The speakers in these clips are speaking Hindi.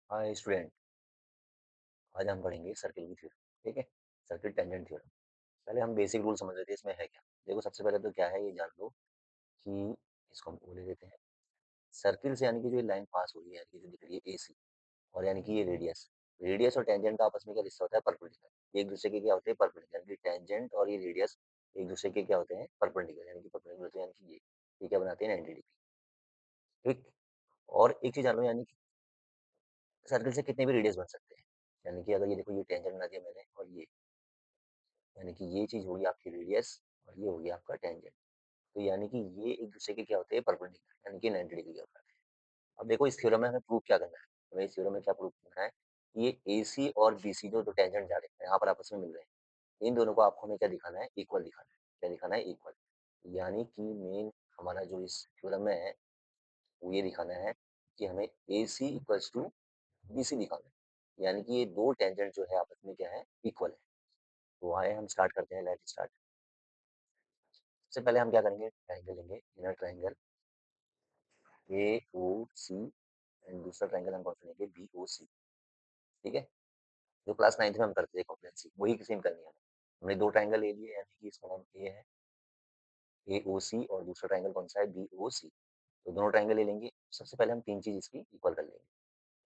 Hi student. आज हम पढ़ेंगे सर्किल की थ्योरम। ठीक है, सर्किल टेंजेंट थ्योरम। पहले हम बेसिक रूल समझ लेते हैं इसमें है क्या। देखो, सबसे पहले तो क्या है ये जान लो कि इसको हम ओ ले लेते हैं। सर्किल से यानी कि जो ये लाइन पास हो रही है, यानी कि जो दिख रही है एसी, और यानी कि ये रेडियस। रेडियस और टेंजेंट का आपस में क्या रिश्ता होता है? परपेंडिकुलर। एक दूसरे के क्या होते हैं? परपेंडिकुलर। यानी कि टेंजेंट और ये रेडियस एक दूसरे के क्या होते हैं? परपेंडिकुलर। यानी कि परपेंडिकुलर होते हैं, यानी कि ये क्या बनाते हैं? 90 डिग्री। ठीक। और एक चीज जान लो, यानी कि सर्किल से कितने भी रेडियस बन सकते हैं। यानी कि अगर ये देखो, ये टेंजेंट बना दिया मैंने, और ये यानी कि ये चीज होगी आपकी रेडियस, और ये हो गया आपका टेंजेंट। तो यानी कि ये एक दूसरे के क्या होते हैं? परपेंडिकुलर, यानी कि 90 डिग्री के होता है। अब देखो, इस थ्योरम में हमें प्रूव क्या करना है। हमें इस थ्योरम में क्या प्रूव करना है? ये एसी और बीसी जो दो टेंजेंट जा रहे हैं यहाँ पर आपस में मिल रहे हैं, इन दोनों को आपको हमें क्या दिखाना है? इक्वल दिखाना है। क्या दिखाना है? इक्वल। यानी कि मेन हमारा जो इस थ्योरम में है वो ये दिखाना है कि हमें ए सी इक्वल्स टू बी सी दिखाना है। यानी कि ये दो टेंजेंट जो है आपस में क्या है? इक्वल है। तो आए हम स्टार्ट करते हैं, लेट स्टार्ट। सबसे पहले हम क्या करेंगे? ट्राइंगल लेंगे, inner triangle A O C, and दूसरा ट्राइंगल हम कौन सा लेंगे? B O C. ठीक है, जो क्लास 9th में हम करते थे कॉम्प्लेक्सी, वही सेम करनी है हमें। हमने दो ट्राइंगल ले लिए, यानी कि इसका नाम ए है, ए ओ सी, और दूसरा ट्राइंगल कौन सा है? बी ओ सी। तो दोनों ट्राइंगल ले लेंगे। सबसे पहले हम तीन चीज इसकी इक्वल कर लेंगे।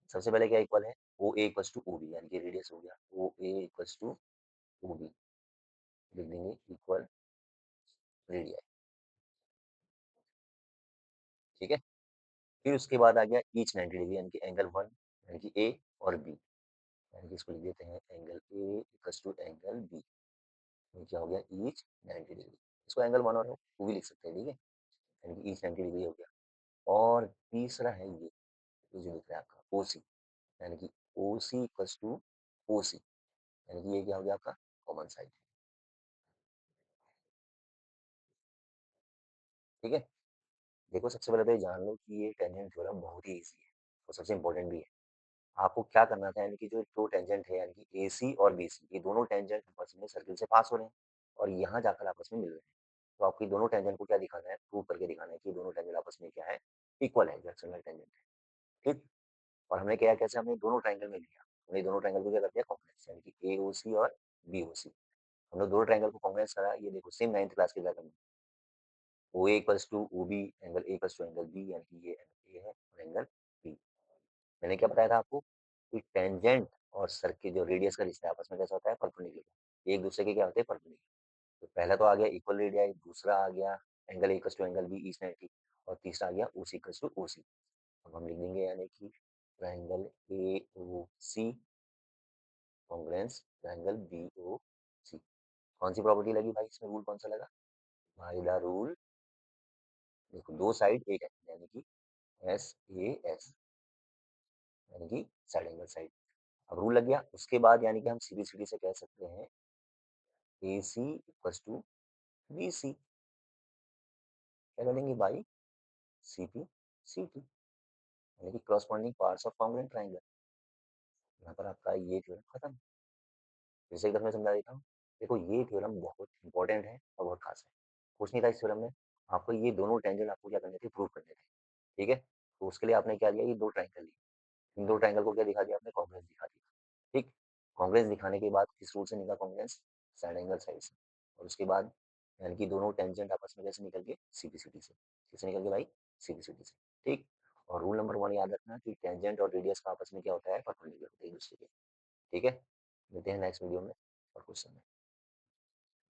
सबसे पहले क्या इक्वल है? ओ ए इक्वल्स टू ओ बी, यानी कि रेडियस हो गया ओ ए इक्वल्स टू ओ बी। लिख देंगे इक्वल रेडियस। ठीक है, फिर उसके बाद आ गया ईच 90 डिग्री, यानी कि एंगल वन, यानी कि ए और बी। यानी कि इसको लिख देते हैं angle A equals to angle B. ये क्या हो गया? ईच 90 डिग्री। इसको एंगल वन और टू भी लिख सकते हैं। ठीक है, यानी कि ईच 90 डिग्री हो गया। और तीसरा है ये जो लिख रहा है आपका ओ सी, यानी कि ओ सी इक्वल्स टू ओ सी। यानी कि ये क्या हो गया आपका? Common side. ठीक है, देखो, सबसे पहले तो ये जान लो कि ये टेंजेंट थ्योरम बहुत ही ईजी है और सबसे इंपॉर्टेंट भी है। आपको क्या करना था, यानी कि जो दो टेंजेंट है, यानी कि AC और BC, ये दोनों टेंजेंट आपस में सर्किल से पास हो रहे हैं और यहाँ जाकर आपस में मिल रहे हैं। तो आपको ये दोनों टेंजेंट को क्या दिखाना है? प्रूव करके दिखाना है कि ये दोनों टेंजेंट आपस में क्या है? इक्वल है, जो एक्सटर्नल टेंजेंट है। ठीक। और हमने क्या, कैसे हमने दोनों ट्राइंगल में लिया, हमने दोनों ट्राइंगल को क्या कर दिया? कॉन्ग्रुएंस, यानी कि AOC और BOC। हमने दोनों ट्राइंगल को कॉन्ग्रुएंस करा। ये देखो, सेम 9th क्लास के तरह करना। OA equals to OB, angle A equals to angle B, यानी कि ये एंगल A है और एंगल B। मैंने क्या बताया था आपको कि टेंजेंट और सर्किल जो रेडियस का रिश्ता है आपस में कैसा होता है? परपेंडिकुलर। एक दूसरे के क्या होते हैं? परपेंडिकुलर। तो पहला तो आ गया इक्वल रेडियस, दूसरा आ गया angle A equals to angle B each 90, और तीसरा आ गया ओसी इक्वल्स टू ओसी। अब हम लिख देंगे, यानी कि triangle A O C congruence triangle B O C. कौन सी प्रॉपर्टी लगी भाई इसमें? रूल कौन सा लगा भाई? The rule. देखो, दो साइड एक है, यानी कि SAS, यानी कि साइड एंगल साइड। अब रूल लग गया। उसके बाद यानी कि हम सीधी सीधी से कह सकते हैं ए सी इक्वल्स टू बी सी। क्या करेंगे भाई? सी पी सी टी, यानी कि corresponding parts of congruent triangle. यहाँ पर आपका ये थ्योरम खत्म। फिर से एक दफा मैं समझा देता हूँ। देखो, ये थ्योरम बहुत इंपॉर्टेंट है और बहुत खास है। कुछ नहीं था इस थ्योरम में, आपको ये दोनों टेंजेंट आपको क्या करने थे? प्रूव करने थे। ठीक है, तो उसके लिए आपने क्या लिया? ये दो ट्रायंगल लिए। इन दो ट्रायंगल को क्या दिखा दिया आपने? कॉन्ग्रुएंस दिखा दिया। ठीक। कॉन्ग्रुएंस दिखाने के बाद किस रूल से निकला कॉन्ग्रुएंस? साइड एंगल साइड से। और उसके बाद यानी कि दोनों टेंजेंट आपस में कैसे निकल के? सीधी सीधी से। किससे निकल के भाई? सीधी सीधी से। ठीक। और रूल नंबर वन याद रखना कि टेंजेंट और रेडियस का आपस में क्या होता है? परपेंडिकुलर होता है एक दूसरे के। ठीक है, मिलते हैं नेक्स्ट वीडियो में और कुछ समय।